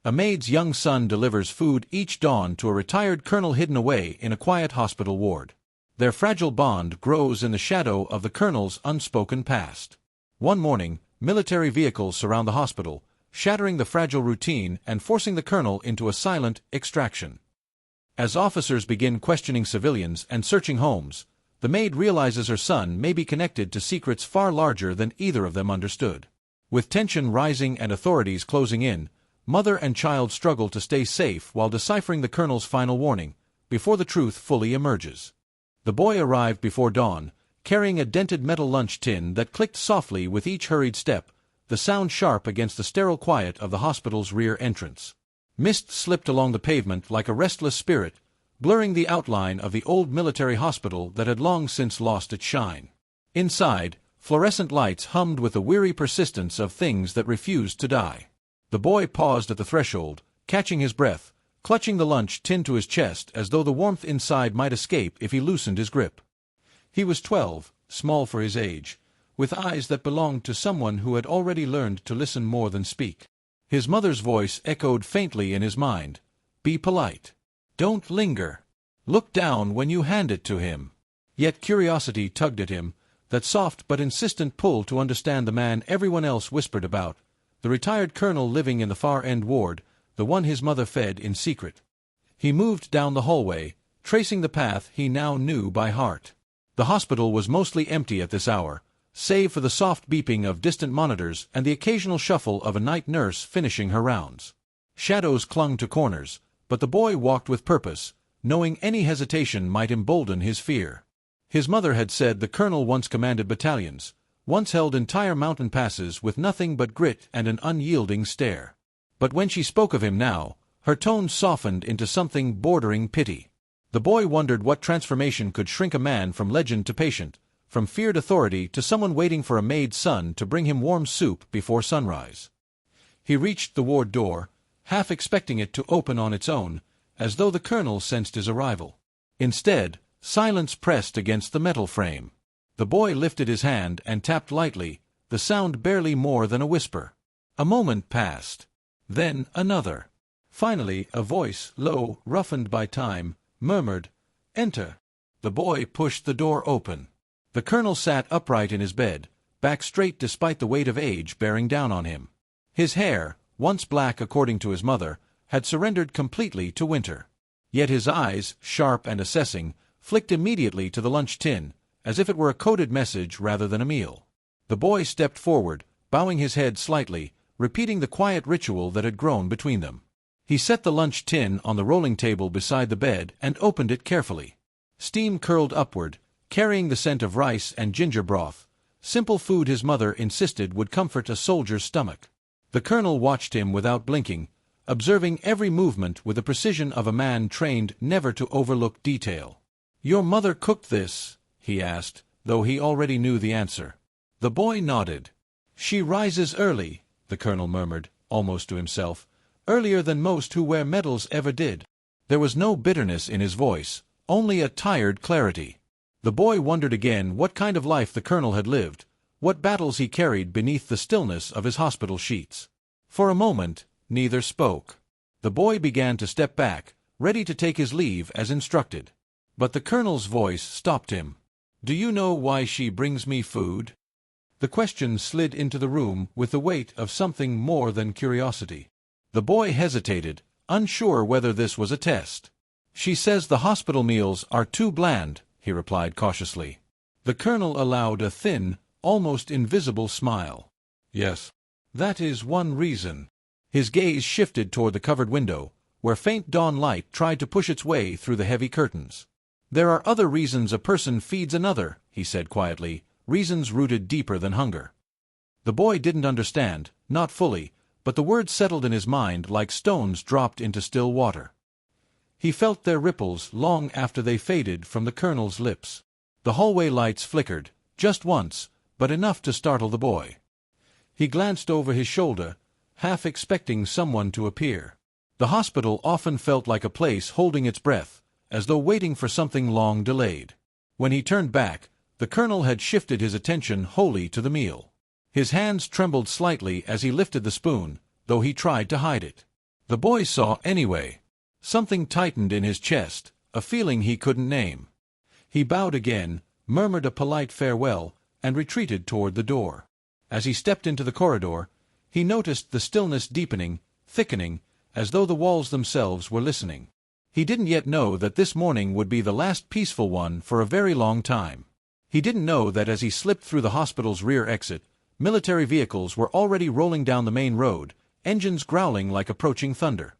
A maid's young son delivers food each dawn to a retired colonel hidden away in a quiet hospital ward. Their fragile bond grows in the shadow of the colonel's unspoken past. One morning, military vehicles surround the hospital, shattering the fragile routine and forcing the colonel into a silent extraction. As officers begin questioning civilians and searching homes, the maid realizes her son may be connected to secrets far larger than either of them understood. With tension rising and authorities closing in, mother and child struggle to stay safe while deciphering the colonel's final warning, before the truth fully emerges. The boy arrived before dawn, carrying a dented metal lunch tin that clicked softly with each hurried step, the sound sharp against the sterile quiet of the hospital's rear entrance. Mist slipped along the pavement like a restless spirit, blurring the outline of the old military hospital that had long since lost its shine. Inside, fluorescent lights hummed with the weary persistence of things that refused to die. The boy paused at the threshold, catching his breath, clutching the lunch tin to his chest as though the warmth inside might escape if he loosened his grip. He was 12, small for his age, with eyes that belonged to someone who had already learned to listen more than speak. His mother's voice echoed faintly in his mind. "Be polite. Don't linger. Look down when you hand it to him." Yet curiosity tugged at him, that soft but insistent pull to understand the man everyone else whispered about, the retired colonel living in the far-end ward, the one his mother fed in secret. He moved down the hallway, tracing the path he now knew by heart. The hospital was mostly empty at this hour, save for the soft beeping of distant monitors and the occasional shuffle of a night nurse finishing her rounds. Shadows clung to corners, but the boy walked with purpose, knowing any hesitation might embolden his fear. His mother had said the colonel once commanded battalions, once held entire mountain passes with nothing but grit and an unyielding stare. But when she spoke of him now, her tone softened into something bordering pity. The boy wondered what transformation could shrink a man from legend to patient, from feared authority to someone waiting for a maid's son to bring him warm soup before sunrise. He reached the ward door, half expecting it to open on its own, as though the colonel sensed his arrival. Instead, silence pressed against the metal frame. The boy lifted his hand and tapped lightly, the sound barely more than a whisper. A moment passed. Then another. Finally, a voice, low, roughened by time, murmured, "Enter." The boy pushed the door open. The colonel sat upright in his bed, back straight despite the weight of age bearing down on him. His hair, once black according to his mother, had surrendered completely to winter. Yet his eyes, sharp and assessing, flicked immediately to the lunch tin, as if it were a coded message rather than a meal. The boy stepped forward, bowing his head slightly, repeating the quiet ritual that had grown between them. He set the lunch tin on the rolling table beside the bed and opened it carefully. Steam curled upward, carrying the scent of rice and ginger broth, simple food his mother insisted would comfort a soldier's stomach. The colonel watched him without blinking, observing every movement with the precision of a man trained never to overlook detail. "Your mother cooked this?" he asked, though he already knew the answer. The boy nodded. "She rises early," the colonel murmured, almost to himself, "earlier than most who wear medals ever did." There was no bitterness in his voice, only a tired clarity. The boy wondered again what kind of life the colonel had lived, what battles he carried beneath the stillness of his hospital sheets. For a moment, neither spoke. The boy began to step back, ready to take his leave as instructed. But the colonel's voice stopped him. "Do you know why she brings me food?" The question slid into the room with the weight of something more than curiosity. The boy hesitated, unsure whether this was a test. "She says the hospital meals are too bland," he replied cautiously. The colonel allowed a thin, almost invisible smile. "Yes, that is one reason." His gaze shifted toward the covered window, where faint dawn light tried to push its way through the heavy curtains. "There are other reasons a person feeds another," he said quietly, "reasons rooted deeper than hunger." The boy didn't understand, not fully, but the words settled in his mind like stones dropped into still water. He felt their ripples long after they faded from the colonel's lips. The hallway lights flickered, just once, but enough to startle the boy. He glanced over his shoulder, half expecting someone to appear. The hospital often felt like a place holding its breath, as though waiting for something long delayed. When he turned back, the colonel had shifted his attention wholly to the meal. His hands trembled slightly as he lifted the spoon, though he tried to hide it. The boy saw anyway. Something tightened in his chest, a feeling he couldn't name. He bowed again, murmured a polite farewell, and retreated toward the door. As he stepped into the corridor, he noticed the stillness deepening, thickening, as though the walls themselves were listening. He didn't yet know that this morning would be the last peaceful one for a very long time. He didn't know that as he slipped through the hospital's rear exit, military vehicles were already rolling down the main road, engines growling like approaching thunder.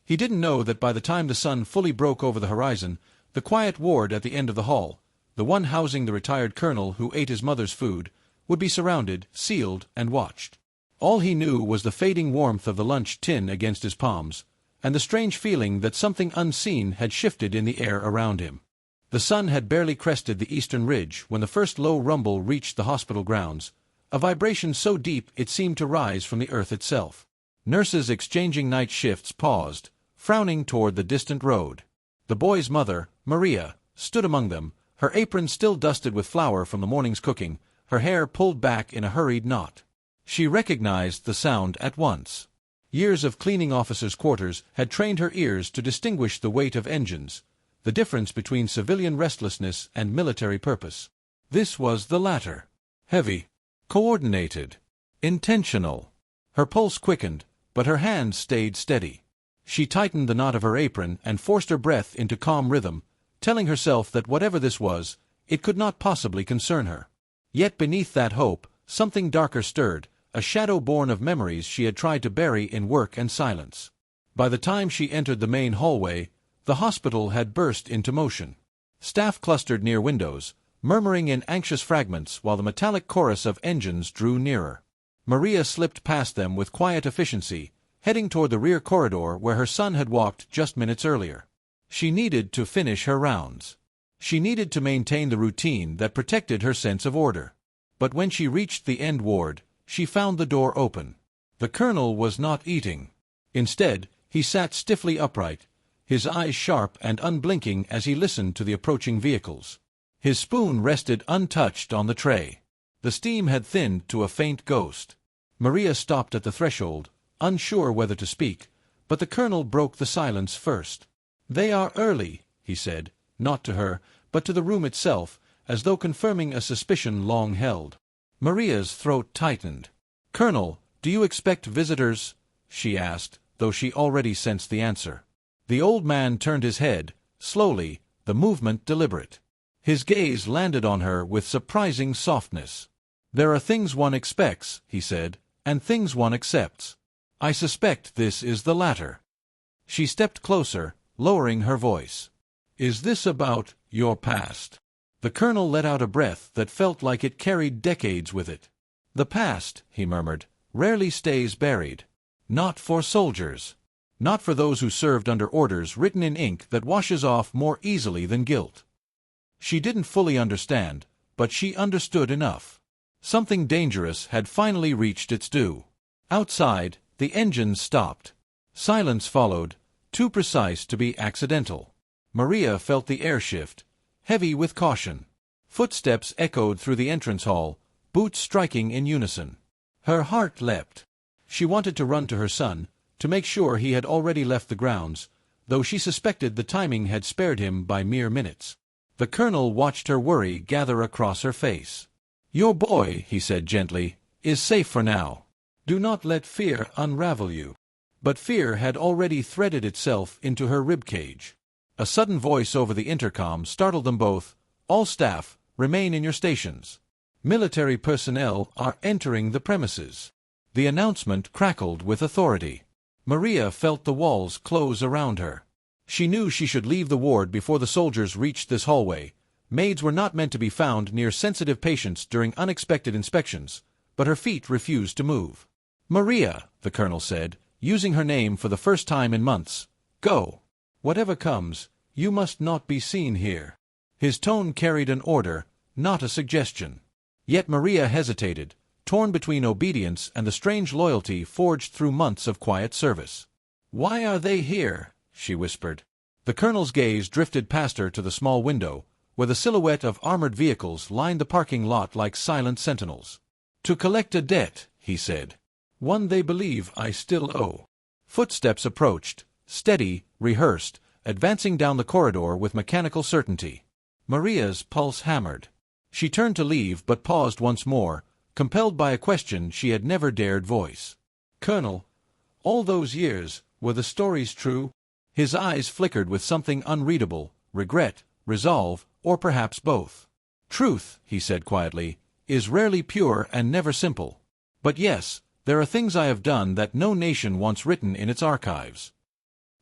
He didn't know that by the time the sun fully broke over the horizon, the quiet ward at the end of the hall, the one housing the retired colonel who ate his mother's food, would be surrounded, sealed, and watched. All he knew was the fading warmth of the lunch tin against his palms, and the strange feeling that something unseen had shifted in the air around him. The sun had barely crested the eastern ridge when the first low rumble reached the hospital grounds, a vibration so deep it seemed to rise from the earth itself. Nurses exchanging night shifts paused, frowning toward the distant road. The boy's mother, Maria, stood among them, her apron still dusted with flour from the morning's cooking, her hair pulled back in a hurried knot. She recognized the sound at once. Years of cleaning officers' quarters had trained her ears to distinguish the weight of engines, the difference between civilian restlessness and military purpose. This was the latter. Heavy, coordinated, intentional. Her pulse quickened, but her hand stayed steady. She tightened the knot of her apron and forced her breath into calm rhythm, telling herself that whatever this was, it could not possibly concern her. Yet beneath that hope, something darker stirred, a shadow born of memories she had tried to bury in work and silence. By the time she entered the main hallway, the hospital had burst into motion. Staff clustered near windows, murmuring in anxious fragments while the metallic chorus of engines drew nearer. Maria slipped past them with quiet efficiency, heading toward the rear corridor where her son had walked just minutes earlier. She needed to finish her rounds. She needed to maintain the routine that protected her sense of order. But when she reached the end ward, she found the door open. The colonel was not eating. Instead, he sat stiffly upright, his eyes sharp and unblinking as he listened to the approaching vehicles. His spoon rested untouched on the tray. The steam had thinned to a faint ghost. Maria stopped at the threshold, unsure whether to speak, but the colonel broke the silence first. "They are early," he said, not to her, but to the room itself, as though confirming a suspicion long held. Maria's throat tightened. "Colonel, do you expect visitors?" she asked, though she already sensed the answer. The old man turned his head, slowly, the movement deliberate. His gaze landed on her with surprising softness. "There are things one expects," he said, "and things one accepts. I suspect this is the latter." She stepped closer, lowering her voice. "Is this about your past?" The colonel let out a breath that felt like it carried decades with it. "The past," he murmured, "rarely stays buried. Not for soldiers. Not for those who served under orders written in ink that washes off more easily than guilt." She didn't fully understand, but she understood enough. Something dangerous had finally reached its due. Outside, the engines stopped. Silence followed, too precise to be accidental. Maria felt the air shift, heavy with caution. Footsteps echoed through the entrance hall, boots striking in unison. Her heart leapt. She wanted to run to her son, to make sure he had already left the grounds, though she suspected the timing had spared him by mere minutes. The colonel watched her worry gather across her face. "Your boy," he said gently, "is safe for now. Do not let fear unravel you." But fear had already threaded itself into her ribcage. A sudden voice over the intercom startled them both. "All staff, remain in your stations. Military personnel are entering the premises." The announcement crackled with authority. Maria felt the walls close around her. She knew she should leave the ward before the soldiers reached this hallway. Maids were not meant to be found near sensitive patients during unexpected inspections, but her feet refused to move. "Maria," the colonel said, using her name for the first time in months, "go. Whatever comes, you must not be seen here." His tone carried an order, not a suggestion. Yet Maria hesitated, torn between obedience and the strange loyalty forged through months of quiet service. "Why are they here?" she whispered. The colonel's gaze drifted past her to the small window, where the silhouette of armored vehicles lined the parking lot like silent sentinels. "To collect a debt," he said. "One they believe I still owe." Footsteps approached, steady, rehearsed, advancing down the corridor with mechanical certainty. Maria's pulse hammered. She turned to leave but paused once more, compelled by a question she had never dared voice. "Colonel, all those years, were the stories true?" His eyes flickered with something unreadable, regret, resolve, or perhaps both. "Truth," he said quietly, "is rarely pure and never simple. But yes, there are things I have done that no nation wants written in its archives."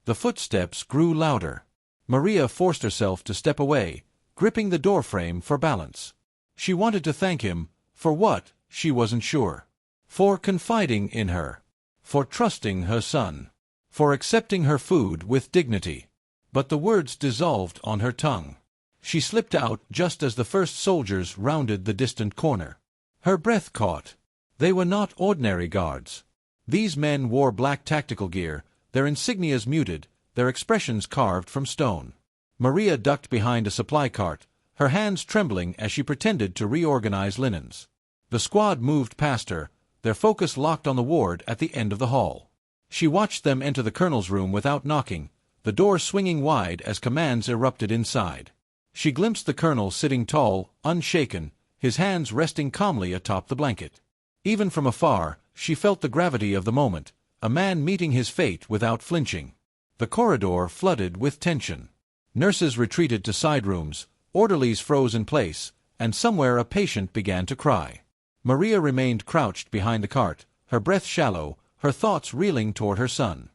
The footsteps grew louder. Maria forced herself to step away, gripping the doorframe for balance. She wanted to thank him, for what, she wasn't sure. For confiding in her. For trusting her son. For accepting her food with dignity. But the words dissolved on her tongue. She slipped out just as the first soldiers rounded the distant corner. Her breath caught. They were not ordinary guards. These men wore black tactical gear, their insignias muted, their expressions carved from stone. Maria ducked behind a supply cart, her hands trembling as she pretended to reorganize linens. The squad moved past her, their focus locked on the ward at the end of the hall. She watched them enter the colonel's room without knocking, the door swinging wide as commands erupted inside. She glimpsed the colonel sitting tall, unshaken, his hands resting calmly atop the blanket. Even from afar, she felt the gravity of the moment, a man meeting his fate without flinching. The corridor flooded with tension. Nurses retreated to side rooms, orderlies froze in place, and somewhere a patient began to cry. Maria remained crouched behind the cart, her breath shallow, her thoughts reeling toward her son.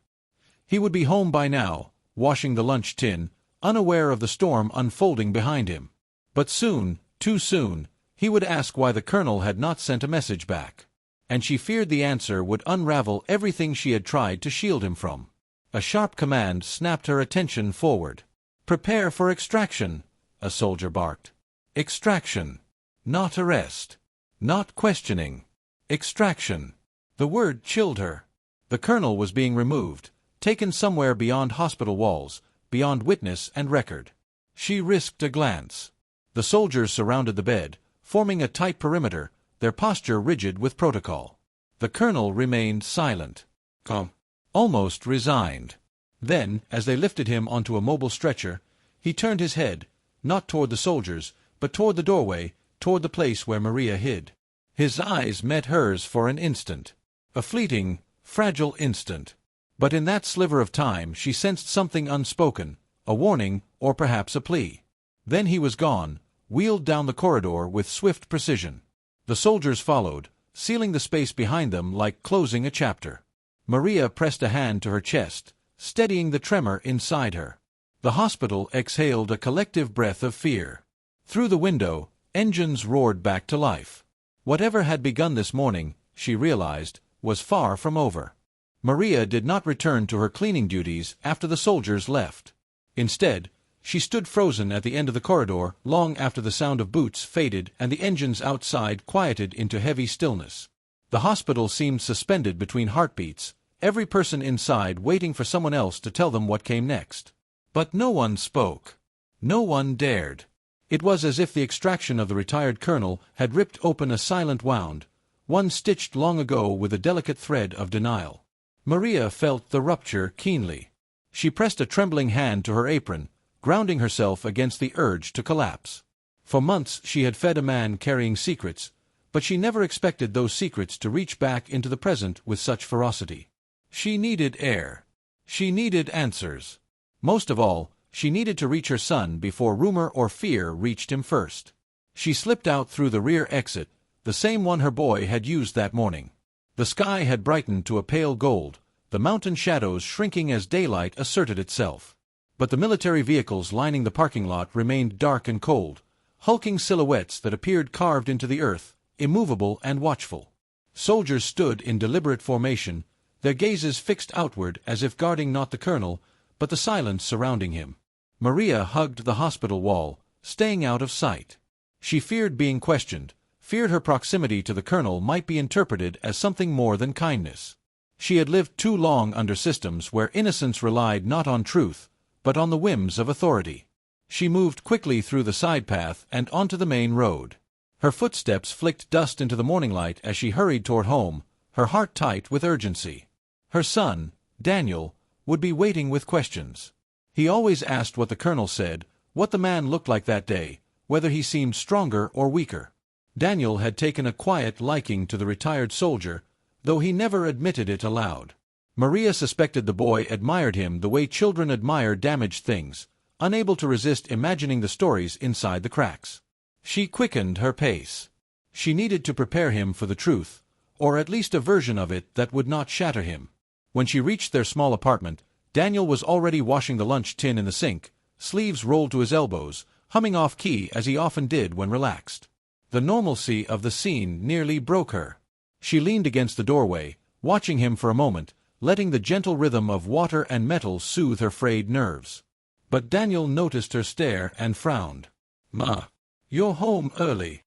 He would be home by now, washing the lunch tin, unaware of the storm unfolding behind him. But soon, too soon, he would ask why the colonel had not sent a message back. And she feared the answer would unravel everything she had tried to shield him from. A sharp command snapped her attention forward. "Prepare for extraction," a soldier barked. Extraction. Not arrest. Not questioning. Extraction. The word chilled her. The colonel was being removed, taken somewhere beyond hospital walls, beyond witness and record. She risked a glance. The soldiers surrounded the bed, forming a tight perimeter, their posture rigid with protocol. The colonel remained silent. Calm. Almost resigned. Then, as they lifted him onto a mobile stretcher, he turned his head, not toward the soldiers, but toward the doorway, toward the place where Maria hid. His eyes met hers for an instant. A fleeting, fragile instant. But in that sliver of time she sensed something unspoken, a warning, or perhaps a plea. Then he was gone, wheeled down the corridor with swift precision. The soldiers followed, sealing the space behind them like closing a chapter. Maria pressed a hand to her chest, steadying the tremor inside her. The hospital exhaled a collective breath of fear. Through the window, engines roared back to life. Whatever had begun this morning, she realized, was far from over. Maria did not return to her cleaning duties after the soldiers left. Instead, she stood frozen at the end of the corridor long after the sound of boots faded and the engines outside quieted into heavy stillness. The hospital seemed suspended between heartbeats, every person inside waiting for someone else to tell them what came next. But no one spoke. No one dared. It was as if the extraction of the retired colonel had ripped open a silent wound, one stitched long ago with a delicate thread of denial. Maria felt the rupture keenly. She pressed a trembling hand to her apron, grounding herself against the urge to collapse. For months she had fed a man carrying secrets, but she never expected those secrets to reach back into the present with such ferocity. She needed air. She needed answers. Most of all, she needed to reach her son before rumor or fear reached him first. She slipped out through the rear exit, the same one her boy had used that morning. The sky had brightened to a pale gold, the mountain shadows shrinking as daylight asserted itself. But the military vehicles lining the parking lot remained dark and cold, hulking silhouettes that appeared carved into the earth, immovable and watchful. Soldiers stood in deliberate formation, their gazes fixed outward as if guarding not the colonel, but the silence surrounding him. Maria hugged the hospital wall, staying out of sight. She feared being questioned, feared her proximity to the colonel might be interpreted as something more than kindness. She had lived too long under systems where innocence relied not on truth, but on the whims of authority. She moved quickly through the side path and onto the main road. Her footsteps flicked dust into the morning light as she hurried toward home, her heart tight with urgency. Her son, Daniel, would be waiting with questions. He always asked what the colonel said, what the man looked like that day, whether he seemed stronger or weaker. Daniel had taken a quiet liking to the retired soldier, though he never admitted it aloud. Maria suspected the boy admired him the way children admire damaged things, unable to resist imagining the stories inside the cracks. She quickened her pace. She needed to prepare him for the truth, or at least a version of it that would not shatter him. When she reached their small apartment, Daniel was already washing the lunch tin in the sink, sleeves rolled to his elbows, humming off-key as he often did when relaxed. The normalcy of the scene nearly broke her. She leaned against the doorway, watching him for a moment, letting the gentle rhythm of water and metal soothe her frayed nerves. But Daniel noticed her stare and frowned. "Ma, you're home early."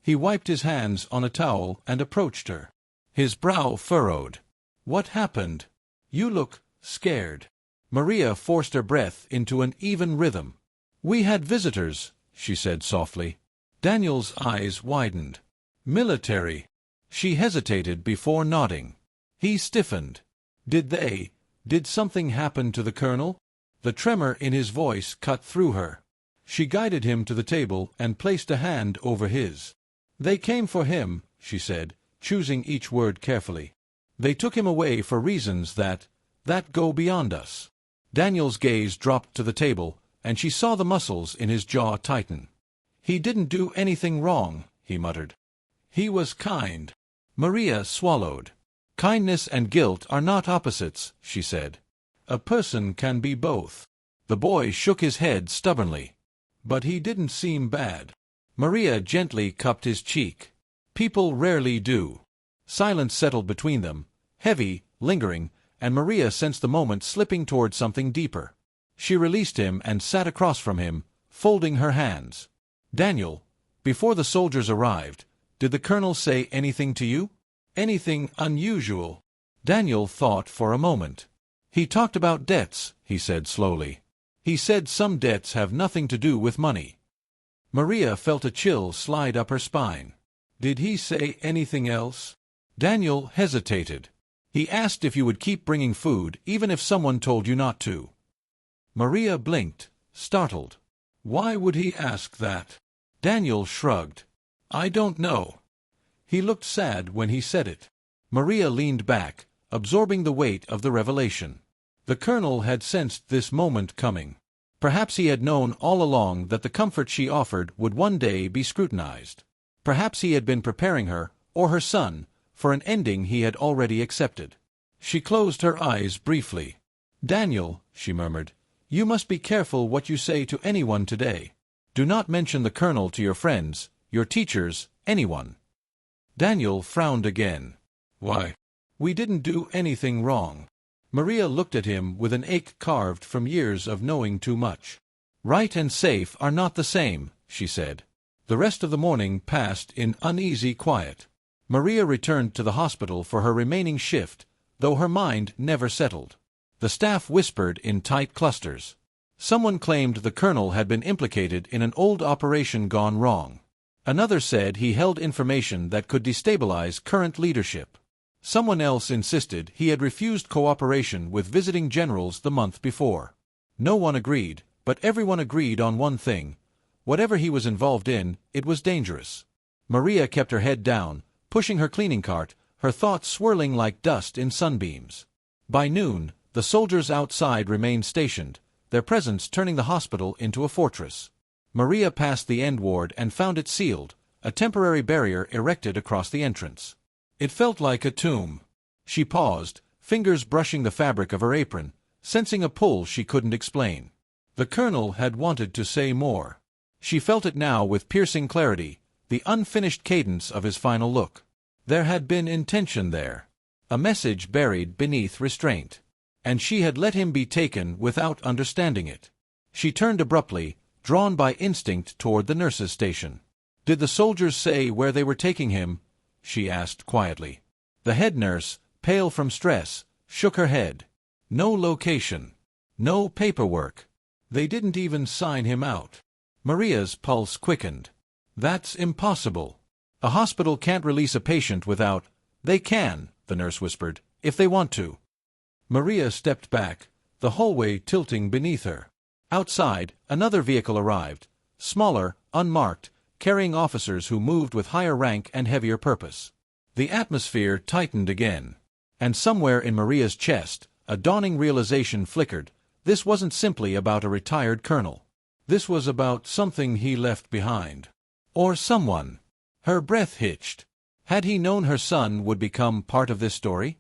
He wiped his hands on a towel and approached her. His brow furrowed. "What happened? You look scared." Maria forced her breath into an even rhythm. "We had visitors," she said softly. Daniel's eyes widened. "Military." She hesitated before nodding. He stiffened. Did something happen to the colonel?" The tremor in his voice cut through her. She guided him to the table and placed a hand over his. "They came for him," she said, choosing each word carefully. "They took him away for reasons that go beyond us." Daniel's gaze dropped to the table, and she saw the muscles in his jaw tighten. "He didn't do anything wrong," he muttered. "He was kind." Maria swallowed. "Kindness and guilt are not opposites," she said. "A person can be both." The boy shook his head stubbornly. "But he didn't seem bad." Maria gently cupped his cheek. "People rarely do." Silence settled between them, heavy, lingering, and Maria sensed the moment slipping toward something deeper. She released him and sat across from him, folding her hands. "Daniel, before the soldiers arrived, did the colonel say anything to you? Anything unusual?" Daniel thought for a moment. "He talked about debts," he said slowly. "He said some debts have nothing to do with money." Maria felt a chill slide up her spine. "Did he say anything else?" Daniel hesitated. "He asked if you would keep bringing food even if someone told you not to." Maria blinked, startled. "Why would he ask that?" Daniel shrugged. "I don't know." He looked sad when he said it. Maria leaned back, absorbing the weight of the revelation. The colonel had sensed this moment coming. Perhaps he had known all along that the comfort she offered would one day be scrutinized. Perhaps he had been preparing her, or her son, for an ending he had already accepted. She closed her eyes briefly. "Daniel," she murmured, "you must be careful what you say to anyone today. Do not mention the colonel to your friends, your teachers, anyone." Daniel frowned again. "Why? We didn't do anything wrong." Maria looked at him with an ache carved from years of knowing too much. "Right and safe are not the same," she said. The rest of the morning passed in uneasy quiet. Maria returned to the hospital for her remaining shift, though her mind never settled. The staff whispered in tight clusters. Someone claimed the colonel had been implicated in an old operation gone wrong. Another said he held information that could destabilize current leadership. Someone else insisted he had refused cooperation with visiting generals the month before. No one agreed, but everyone agreed on one thing. Whatever he was involved in, it was dangerous. Maria kept her head down, pushing her cleaning cart, her thoughts swirling like dust in sunbeams. By noon, the soldiers outside remained stationed, their presence turning the hospital into a fortress. Maria passed the end ward and found it sealed, a temporary barrier erected across the entrance. It felt like a tomb. She paused, fingers brushing the fabric of her apron, sensing a pull she couldn't explain. The colonel had wanted to say more. She felt it now with piercing clarity, the unfinished cadence of his final look. There had been intention there. A message buried beneath restraint. And she had let him be taken without understanding it. She turned abruptly, drawn by instinct toward the nurse's station. "Did the soldiers say where they were taking him?" she asked quietly. The head nurse, pale from stress, shook her head. "No location. No paperwork. They didn't even sign him out." Maria's pulse quickened. "That's impossible. A hospital can't release a patient without—" "They can," the nurse whispered, "if they want to." Maria stepped back, the hallway tilting beneath her. Outside, another vehicle arrived, smaller, unmarked, carrying officers who moved with higher rank and heavier purpose. The atmosphere tightened again. And somewhere in Maria's chest, a dawning realization flickered. This wasn't simply about a retired colonel. This was about something he left behind. Or someone. Her breath hitched. Had he known her son would become part of this story?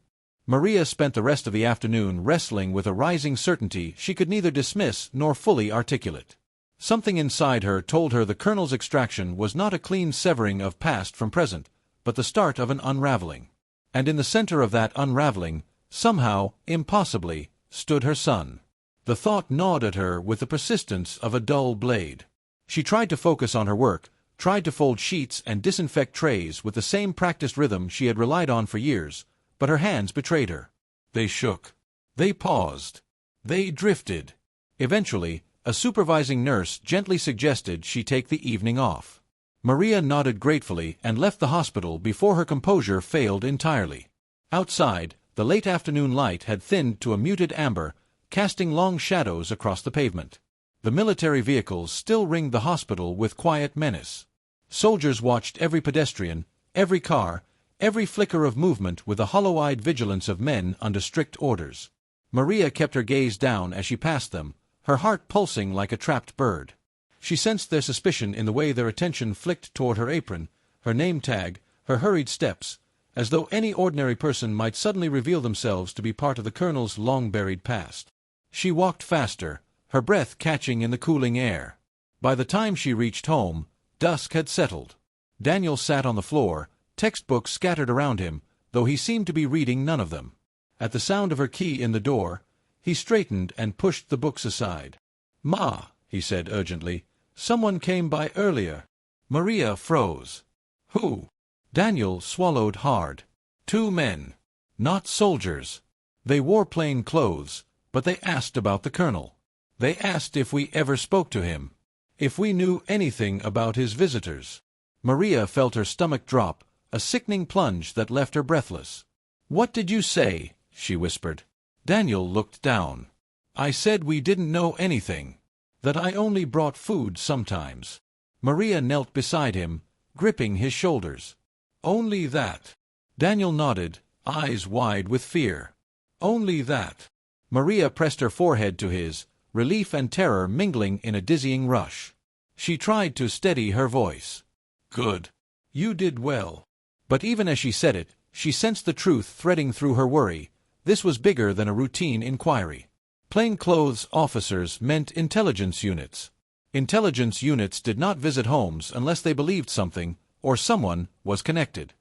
Maria spent the rest of the afternoon wrestling with a rising certainty she could neither dismiss nor fully articulate. Something inside her told her the colonel's extraction was not a clean severing of past from present, but the start of an unraveling. And in the center of that unraveling, somehow, impossibly, stood her son. The thought gnawed at her with the persistence of a dull blade. She tried to focus on her work, tried to fold sheets and disinfect trays with the same practiced rhythm she had relied on for years, but her hands betrayed her. They shook. They paused. They drifted. Eventually, a supervising nurse gently suggested she take the evening off. Maria nodded gratefully and left the hospital before her composure failed entirely. Outside, the late afternoon light had thinned to a muted amber, casting long shadows across the pavement. The military vehicles still ringed the hospital with quiet menace. Soldiers watched every pedestrian, every car, every flicker of movement with the hollow-eyed vigilance of men under strict orders. Maria kept her gaze down as she passed them, her heart pulsing like a trapped bird. She sensed their suspicion in the way their attention flicked toward her apron, her name tag, her hurried steps, as though any ordinary person might suddenly reveal themselves to be part of the colonel's long-buried past. She walked faster, her breath catching in the cooling air. By the time she reached home, dusk had settled. Daniel sat on the floor, textbooks scattered around him, though he seemed to be reading none of them. At the sound of her key in the door, he straightened and pushed the books aside. "Ma," he said urgently, "someone came by earlier." Maria froze. "Who?" Daniel swallowed hard. "Two men. Not soldiers. They wore plain clothes, but they asked about the colonel. They asked if we ever spoke to him. If we knew anything about his visitors." Maria felt her stomach drop, a sickening plunge that left her breathless. "What did you say?" she whispered. Daniel looked down. "I said we didn't know anything. That I only brought food sometimes." Maria knelt beside him, gripping his shoulders. "Only that?" Daniel nodded, eyes wide with fear. "Only that." Maria pressed her forehead to his, relief and terror mingling in a dizzying rush. She tried to steady her voice. "Good. You did well." But even as she said it, she sensed the truth threading through her worry. This was bigger than a routine inquiry. Plainclothes officers meant intelligence units. Intelligence units did not visit homes unless they believed something, or someone, was connected.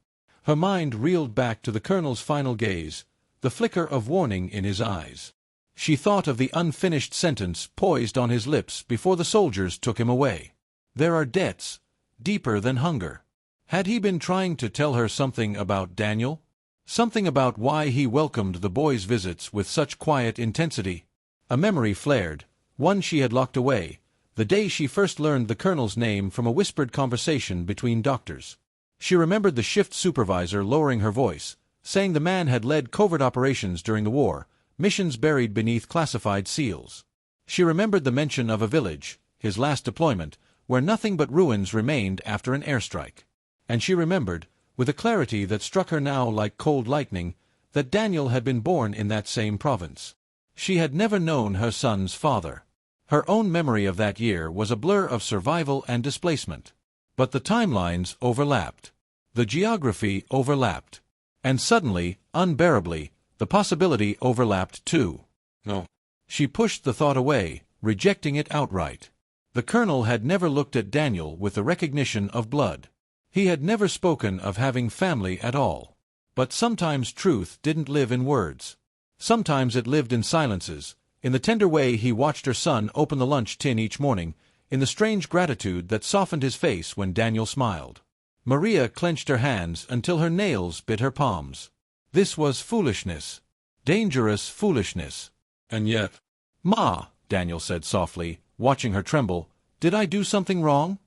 Her mind reeled back to the colonel's final gaze, the flicker of warning in his eyes. She thought of the unfinished sentence poised on his lips before the soldiers took him away. "There are debts, deeper than hunger." Had he been trying to tell her something about Daniel? Something about why he welcomed the boy's visits with such quiet intensity? A memory flared, one she had locked away, the day she first learned the colonel's name from a whispered conversation between doctors. She remembered the shift supervisor lowering her voice, saying the man had led covert operations during the war, missions buried beneath classified seals. She remembered the mention of a village, his last deployment, where nothing but ruins remained after an airstrike. And she remembered, with a clarity that struck her now like cold lightning, that Daniel had been born in that same province. She had never known her son's father. Her own memory of that year was a blur of survival and displacement. But the timelines overlapped. The geography overlapped. And suddenly, unbearably, the possibility overlapped too. No. She pushed the thought away, rejecting it outright. The colonel had never looked at Daniel with the recognition of blood. He had never spoken of having family at all. But sometimes truth didn't live in words. Sometimes it lived in silences, in the tender way he watched her son open the lunch tin each morning, in the strange gratitude that softened his face when Daniel smiled. Maria clenched her hands until her nails bit her palms. This was foolishness. Dangerous foolishness. And yet— "Ma," Daniel said softly, watching her tremble, "did I do something wrong?"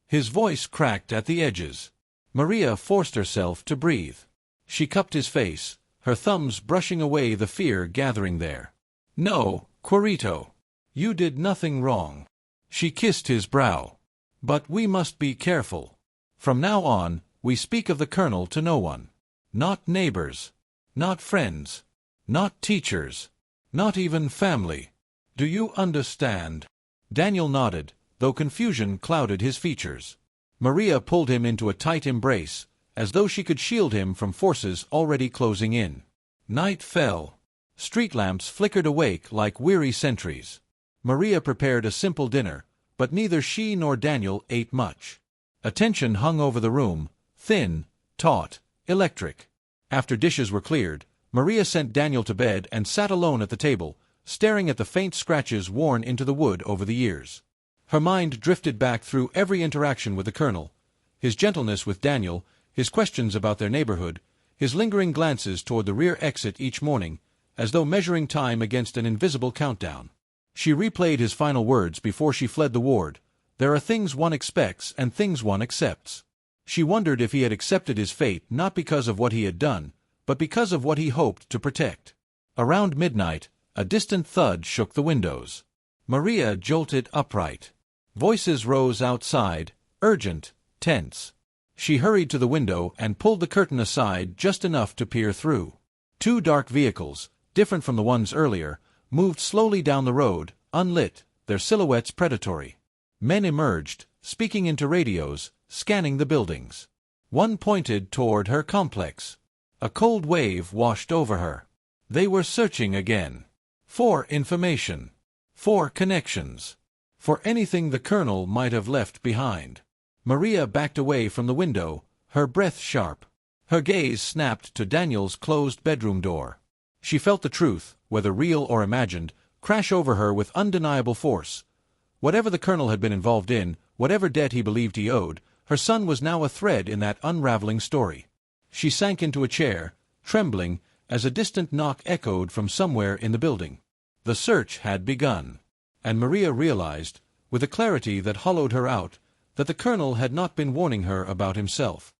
His voice cracked at the edges. Maria forced herself to breathe. She cupped his face, her thumbs brushing away the fear gathering there. "No, Quirito. You did nothing wrong." She kissed his brow. "But we must be careful. From now on, we speak of the Colonel to no one. Not neighbors. Not friends. Not teachers. Not even family. Do you understand?" Daniel nodded, though confusion clouded his features. Maria pulled him into a tight embrace, as though she could shield him from forces already closing in. Night fell. Street lamps flickered awake like weary sentries. Maria prepared a simple dinner, but neither she nor Daniel ate much. A tension hung over the room, thin, taut, electric. After dishes were cleared, Maria sent Daniel to bed and sat alone at the table, staring at the faint scratches worn into the wood over the years. Her mind drifted back through every interaction with the Colonel, his gentleness with Daniel, his questions about their neighborhood, his lingering glances toward the rear exit each morning, as though measuring time against an invisible countdown. She replayed his final words before she fled the ward. "There are things one expects and things one accepts." She wondered if he had accepted his fate not because of what he had done, but because of what he hoped to protect. Around midnight, a distant thud shook the windows. Maria jolted upright. Voices rose outside, urgent, tense. She hurried to the window and pulled the curtain aside just enough to peer through. Two dark vehicles, different from the ones earlier, moved slowly down the road, unlit, their silhouettes predatory. Men emerged, speaking into radios, scanning the buildings. One pointed toward her complex. A cold wave washed over her. They were searching again. For information. For connections. For anything the Colonel might have left behind. Maria backed away from the window, her breath sharp. Her gaze snapped to Daniel's closed bedroom door. She felt the truth, whether real or imagined, crash over her with undeniable force. Whatever the Colonel had been involved in, whatever debt he believed he owed, her son was now a thread in that unraveling story. She sank into a chair, trembling, as a distant knock echoed from somewhere in the building. The search had begun. And Maria realized, with a clarity that hollowed her out, that the Colonel had not been warning her about himself.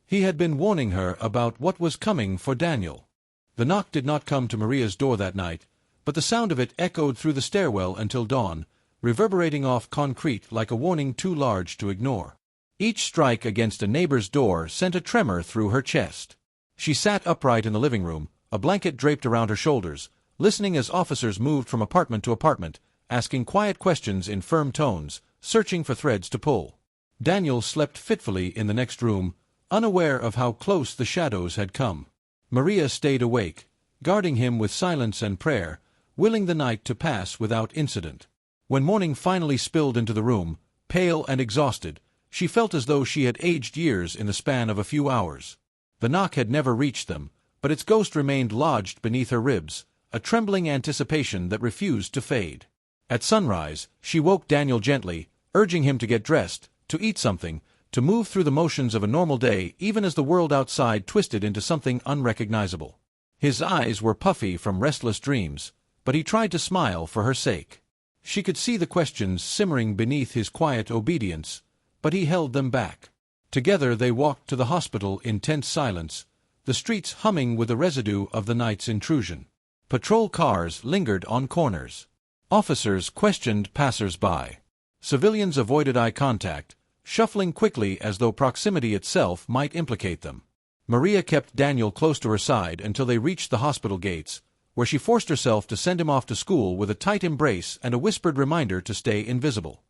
He had been warning her about what was coming for Daniel. The knock did not come to Maria's door that night, but the sound of it echoed through the stairwell until dawn, reverberating off concrete like a warning too large to ignore. Each strike against a neighbor's door sent a tremor through her chest. She sat upright in the living room, a blanket draped around her shoulders, listening as officers moved from apartment to apartment, asking quiet questions in firm tones, searching for threads to pull. Daniel slept fitfully in the next room, unaware of how close the shadows had come. Maria stayed awake, guarding him with silence and prayer, willing the night to pass without incident. When morning finally spilled into the room, pale and exhausted, she felt as though she had aged years in the span of a few hours. The knock had never reached them, but its ghost remained lodged beneath her ribs, a trembling anticipation that refused to fade. At sunrise, she woke Daniel gently, urging him to get dressed, to eat something, to move through the motions of a normal day even as the world outside twisted into something unrecognizable. His eyes were puffy from restless dreams, but he tried to smile for her sake. She could see the questions simmering beneath his quiet obedience, but he held them back. Together they walked to the hospital in tense silence, the streets humming with the residue of the night's intrusion. Patrol cars lingered on corners. Officers questioned passers-by. Civilians avoided eye contact, shuffling quickly as though proximity itself might implicate them. Maria kept Daniel close to her side until they reached the hospital gates, where she forced herself to send him off to school with a tight embrace and a whispered reminder to stay invisible.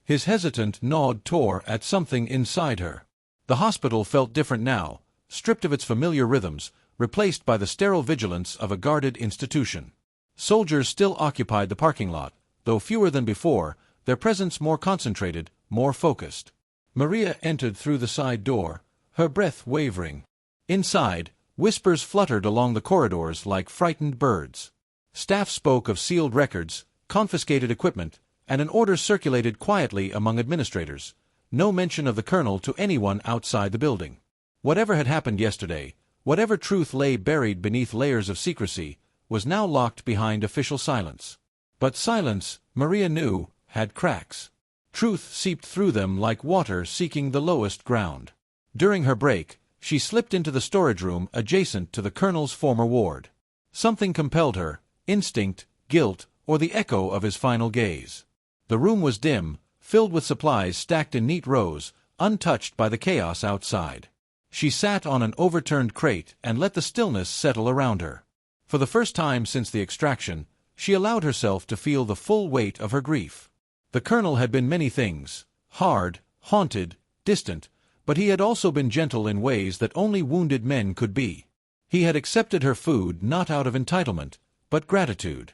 His hesitant nod tore at something inside her. The hospital felt different now, stripped of its familiar rhythms, replaced by the sterile vigilance of a guarded institution. Soldiers still occupied the parking lot, though fewer than before, their presence more concentrated, more focused. Maria entered through the side door, her breath wavering. Inside, whispers fluttered along the corridors like frightened birds. Staff spoke of sealed records, confiscated equipment, and an order circulated quietly among administrators. No mention of the Colonel to anyone outside the building. Whatever had happened yesterday, whatever truth lay buried beneath layers of secrecy, was now locked behind official silence. But silence, Maria knew, had cracks. Truth seeped through them like water seeking the lowest ground. During her break, she slipped into the storage room adjacent to the colonel's former ward. Something compelled her, instinct, guilt, or the echo of his final gaze. The room was dim, filled with supplies stacked in neat rows, untouched by the chaos outside. She sat on an overturned crate and let the stillness settle around her. For the first time since the extraction, she allowed herself to feel the full weight of her grief. The colonel had been many things: hard, haunted, distant, but he had also been gentle in ways that only wounded men could be. He had accepted her food not out of entitlement, but gratitude.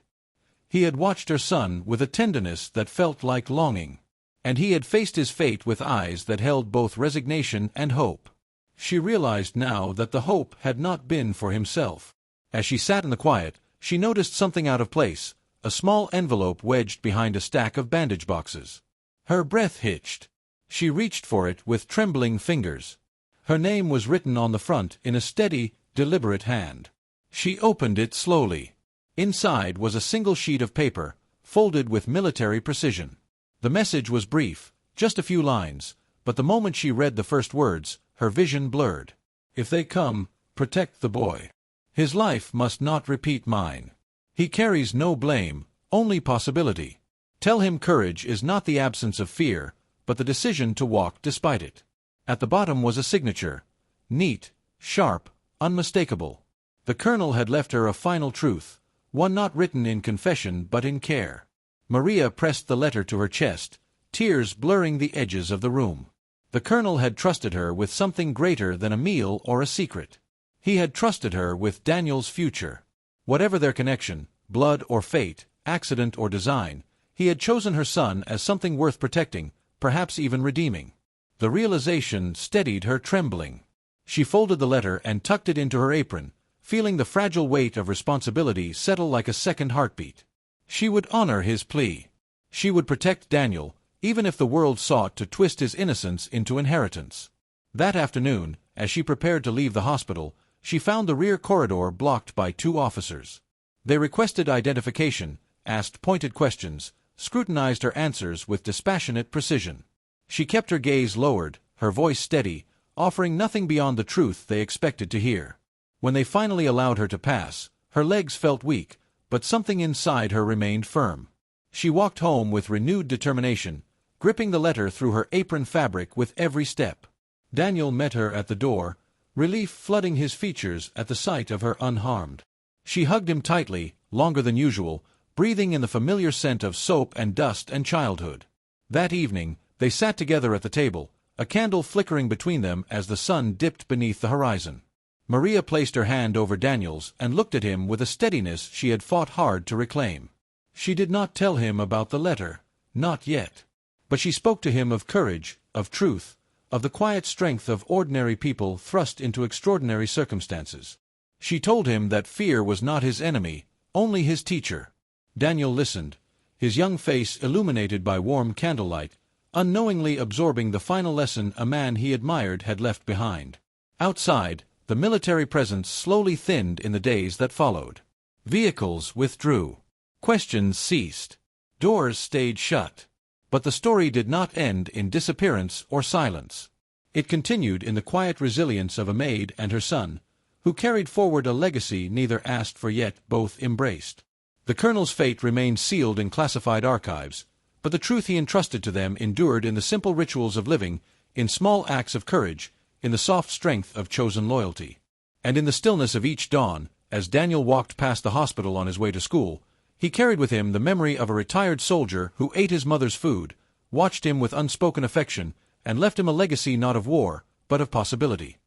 He had watched her son with a tenderness that felt like longing. And he had faced his fate with eyes that held both resignation and hope. She realized now that the hope had not been for himself. As she sat in the quiet, she noticed something out of place, a small envelope wedged behind a stack of bandage boxes. Her breath hitched. She reached for it with trembling fingers. Her name was written on the front in a steady, deliberate hand. She opened it slowly. Inside was a single sheet of paper, folded with military precision. The message was brief, just a few lines, but the moment she read the first words, her vision blurred. If they come, protect the boy. His life must not repeat mine. He carries no blame, only possibility. Tell him courage is not the absence of fear, but the decision to walk despite it. At the bottom was a signature, neat, sharp, unmistakable. The colonel had left her a final truth, one not written in confession but in care. Maria pressed the letter to her chest, tears blurring the edges of the room. The colonel had trusted her with something greater than a meal or a secret. He had trusted her with Daniel's future. Whatever their connection, blood or fate, accident or design, he had chosen her son as something worth protecting, perhaps even redeeming. The realization steadied her trembling. She folded the letter and tucked it into her apron, feeling the fragile weight of responsibility settle like a second heartbeat. She would honor his plea. She would protect Daniel, even if the world sought to twist his innocence into inheritance. That afternoon, as she prepared to leave the hospital, she found the rear corridor blocked by two officers. They requested identification, asked pointed questions, scrutinized her answers with dispassionate precision. She kept her gaze lowered, her voice steady, offering nothing beyond the truth they expected to hear. When they finally allowed her to pass, her legs felt weak, but something inside her remained firm. She walked home with renewed determination, gripping the letter through her apron fabric with every step. Daniel met her at the door, relief flooding his features at the sight of her unharmed. She hugged him tightly, longer than usual, breathing in the familiar scent of soap and dust and childhood. That evening, they sat together at the table, a candle flickering between them as the sun dipped beneath the horizon. Maria placed her hand over Daniel's and looked at him with a steadiness she had fought hard to reclaim. She did not tell him about the letter, not yet. But she spoke to him of courage, of truth, of the quiet strength of ordinary people thrust into extraordinary circumstances. She told him that fear was not his enemy, only his teacher. Daniel listened, his young face illuminated by warm candlelight, unknowingly absorbing the final lesson a man he admired had left behind. Outside, the military presence slowly thinned in the days that followed. Vehicles withdrew. Questions ceased. Doors stayed shut. But the story did not end in disappearance or silence. It continued in the quiet resilience of a maid and her son, who carried forward a legacy neither asked for yet both embraced. The colonel's fate remained sealed in classified archives, but the truth he entrusted to them endured in the simple rituals of living, in small acts of courage, in the soft strength of chosen loyalty. And in the stillness of each dawn, as Daniel walked past the hospital on his way to school, he carried with him the memory of a retired soldier who ate his mother's food, watched him with unspoken affection, and left him a legacy not of war, but of possibility.